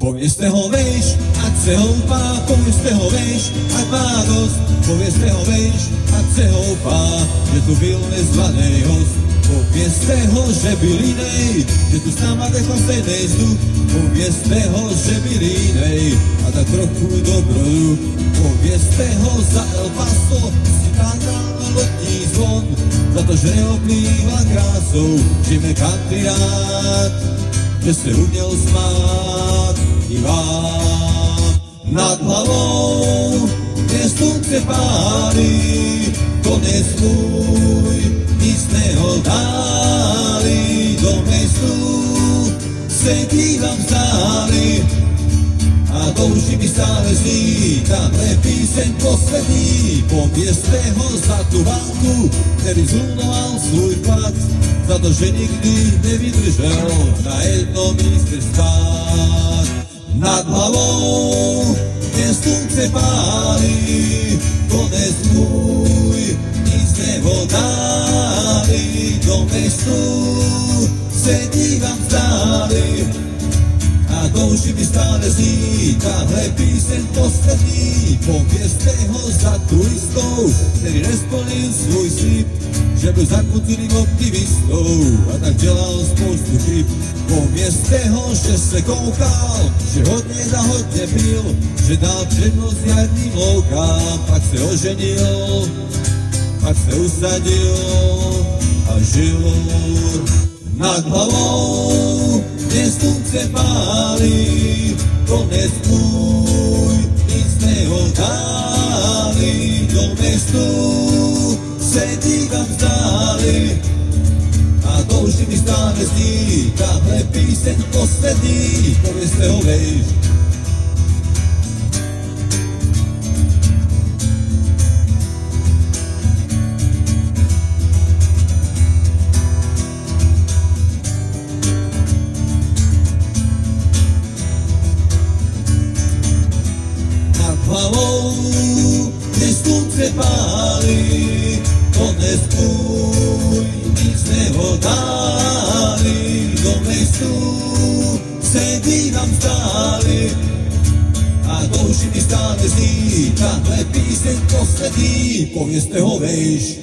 Povězte ho vejš, ať se houpá, povězte ho vejš, ať má dost. Povězte ho vejš, ať se houpá, že tu byl nezvanej host. Povězte ho, že byl jinej, že tu s náma dechl stejnej vzduch. Povězte ho, že byl jinej a tak trochu dobroduch. Povězte ho za El Paso, si tam dal lodní zvon, za to, že neoplývá krásou, žijeme country rád, že se uměl smát i vám. Nad hlavou je slunce pálí, konec můj, nic neodálí. Do městu se dívám stáli a touží mi stále znít. Tamhle píseň poslední, povězte ho za tu válku, který zlunoval svůj plat, za to, že nikdy nevydržel na jednom místě stát. Nad hlavou mě slunce pálí, konec můj, nic neodálí. Do městu se dívám stáli a touží mi stále znít. Tahle píseň poslední, povězte ho za turistou, který nesplnil svůj slib, že byl zakutilým optimistou a tak dělal spoustu chyb. Povězte ho, že se koukal, že hodně za hodně pil, že dal přednost jarním loukám, pak se oženil, pak se usadil a žil. Nad hlavou mě slunce pálí, konec můj, nic neodálí. Do městu se dívám stáli a touží mi stále zní. Tahle píseň poslední, povězte ho vejš. Hlavou mě slunce pálí, konec můj, nic neodálí. Do městu se dívám stáli a touží mi stále znít. Tahle píseň poslední, povězte ho vejš.